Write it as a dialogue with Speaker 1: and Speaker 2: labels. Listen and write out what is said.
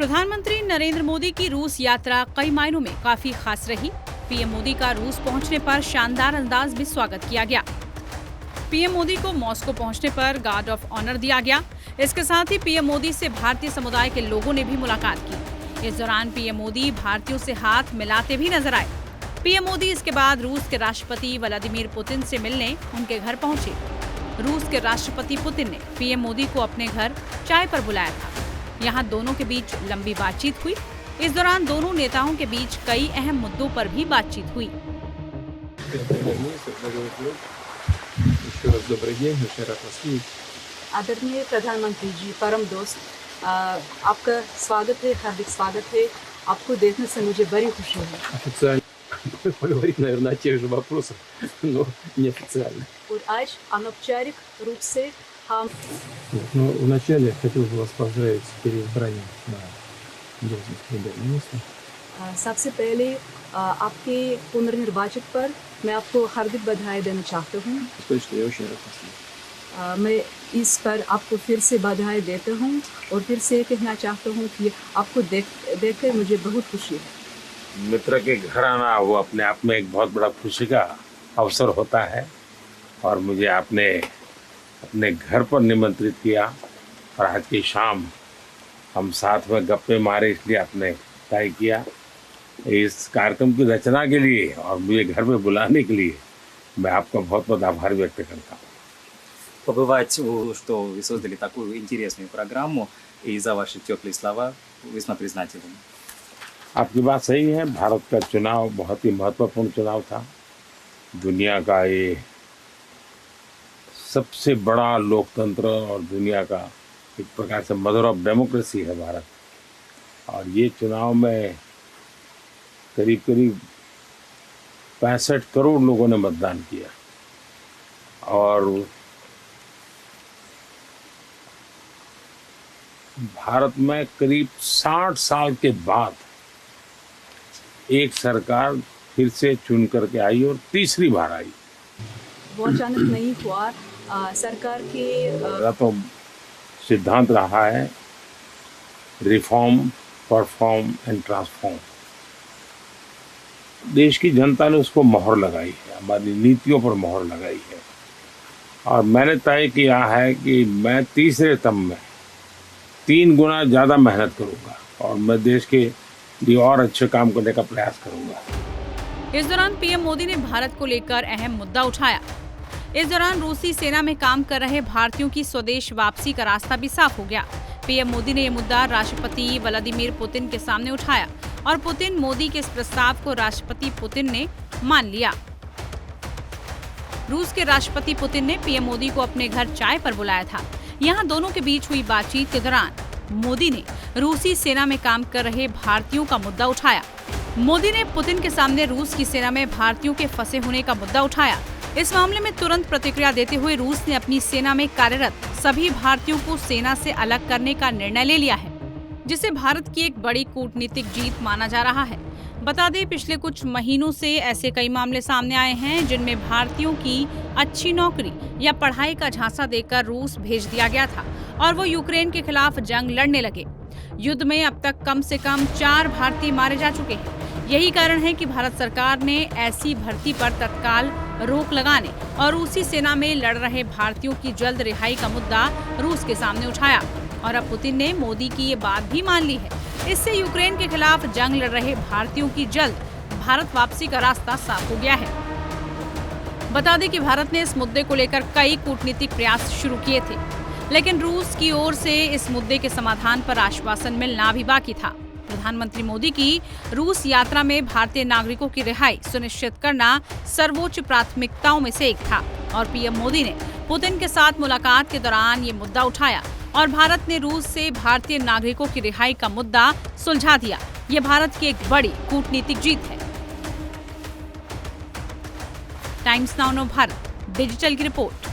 Speaker 1: प्रधानमंत्री नरेंद्र मोदी की रूस यात्रा कई मायनों में काफी खास रही। पीएम मोदी का रूस पहुंचने पर शानदार अंदाज में स्वागत किया गया। पीएम मोदी को मॉस्को पहुंचने पर गार्ड ऑफ ऑनर दिया गया। इसके साथ ही पीएम मोदी से भारतीय समुदाय के लोगों ने भी मुलाकात की। इस दौरान पीएम मोदी भारतीयों से हाथ मिलाते भी नजर आए। पीएम मोदी इसके बाद रूस के राष्ट्रपति व्लादिमीर पुतिन से मिलने उनके घर पहुंचे। रूस के राष्ट्रपति पुतिन ने पीएम मोदी को अपने घर चाय पर बुलाया था। यहाँ दोनों के बीच लंबी बातचीत हुई। इस दौरान दोनों नेताओं के बीच कई अहम मुद्दों पर भी बातचीत हुई।
Speaker 2: आदरणीय प्रधानमंत्री जी, परम दोस्त, आपका स्वागत है, हार्दिक स्वागत है। आपको देखने से मुझे बड़ी खुशी है।
Speaker 3: Официально поговорить, наверное, о тех же вопросах, но неофициально.
Speaker 2: और आज अनौपचारिक रूप से हम
Speaker 3: Ну, вначале я хотел бы вас поздравить с переизбранием на должность премьер-министра.
Speaker 2: सबसे पहले आपके पुनर्निर्वाचित पर मैं आपको हार्दिक बधाई देना चाहता हूँ।
Speaker 3: Сказать, что я очень рад вас видеть.
Speaker 2: मैं इस पर आपको फिर से बधाई देता हूँ और फिर से कहना चाहता हूँ कि आपको देखकर मुझे बहुत खुशी है।
Speaker 4: मित्र के घर आना वो अपने आप में एक बहुत बड़ा खुशी का अवसर होता है और मुझे आपने अपने घर पर निमंत्रित किया और आज की शाम हम साथ में गप्पे मारे, इसलिए आपने तय किया। इस कार्यक्रम की रचना के लिए और मुझे घर में बुलाने के लिए मैं आपका बहुत बहुत आभार व्यक्त करता हूँ।
Speaker 5: Побывать, что вы создали такую интересную программу, и за ваши теплые слова весьма признателен.
Speaker 4: आपकी बात सही है। भारत का चुनाव बहुत ही महत्वपूर्ण चुनाव था। दुनिया का ये सबसे बड़ा लोकतंत्र और दुनिया का एक प्रकार से मदर ऑफ डेमोक्रेसी है भारत। और ये चुनाव में करीब करीब 65 करोड़ लोगों ने मतदान किया और भारत में करीब 60 साल के बाद एक सरकार फिर से चुन करके आई और तीसरी बार आई।
Speaker 2: वो अचानक नहीं हुआ। सरकार के
Speaker 4: मेरा तो सिद्धांत रहा है रिफॉर्म, परफॉर्म एंड ट्रांसफॉर्म। देश की जनता ने उसको मोहर लगाई है, हमारी नीतियों पर मोहर लगाई है और मैंने तय किया है कि मैं तीसरे टर्म में 3 गुना ज़्यादा मेहनत करूँगा और मैं देश के लिए और अच्छे काम करने का प्रयास करूँगा।
Speaker 1: इस दौरान पीएम मोदी ने भारत को लेकर अहम मुद्दा उठाया। इस दौरान रूसी सेना में काम कर रहे भारतीयों की स्वदेश वापसी का रास्ता भी साफ हो गया। पीएम मोदी ने ये मुद्दा राष्ट्रपति व्लादिमीर पुतिन के सामने उठाया और पुतिन मोदी के इस प्रस्ताव को राष्ट्रपति पुतिन ने मान लिया। रूस के राष्ट्रपति पुतिन ने पीएम मोदी को अपने घर चाय पर बुलाया था। यहाँ दोनों के बीच हुई बातचीत के दौरान मोदी ने रूसी सेना में काम कर रहे भारतीयों का मुद्दा उठाया। मोदी ने पुतिन के सामने रूस की सेना में भारतीयों के फंसे होने का मुद्दा उठाया। इस मामले में तुरंत प्रतिक्रिया देते हुए रूस ने अपनी सेना में कार्यरत सभी भारतीयों को सेना से अलग करने का निर्णय ले लिया है, जिसे भारत की एक बड़ी कूटनीतिक जीत माना जा रहा है। बता दें, पिछले कुछ महीनों से ऐसे कई मामले सामने आए हैं जिनमें भारतीयों की अच्छी नौकरी या पढ़ाई का झांसा देकर रूस भेज दिया गया था और वो यूक्रेन के खिलाफ जंग लड़ने लगे। युद्ध में अब तक कम से कम 4 भारतीय मारे जा चुके हैं। यही कारण है कि भारत सरकार ने ऐसी भर्ती पर तत्काल रोक लगाने और रूसी सेना में लड़ रहे भारतीयों की जल्द रिहाई का मुद्दा रूस के सामने उठाया और अब पुतिन ने मोदी की ये बात भी मान ली है। इससे यूक्रेन के खिलाफ जंग लड़ रहे भारतीयों की जल्द भारत वापसी का रास्ता साफ हो गया है। बता दें कि भारत ने इस मुद्दे को लेकर कई कूटनीतिक प्रयास शुरू किए थे, लेकिन रूस की ओर से इस मुद्दे के समाधान पर आश्वासन मिलना भी बाकी था। प्रधानमंत्री मोदी की रूस यात्रा में भारतीय नागरिकों की रिहाई सुनिश्चित करना सर्वोच्च प्राथमिकताओं में से एक था और पीएम मोदी ने पुतिन के साथ मुलाकात के दौरान ये मुद्दा उठाया और भारत ने रूस से भारतीय नागरिकों की रिहाई का मुद्दा सुलझा दिया। ये भारत की एक बड़ी कूटनीतिक जीत है। टाइम्स नाउ भारत डिजिटल की रिपोर्ट।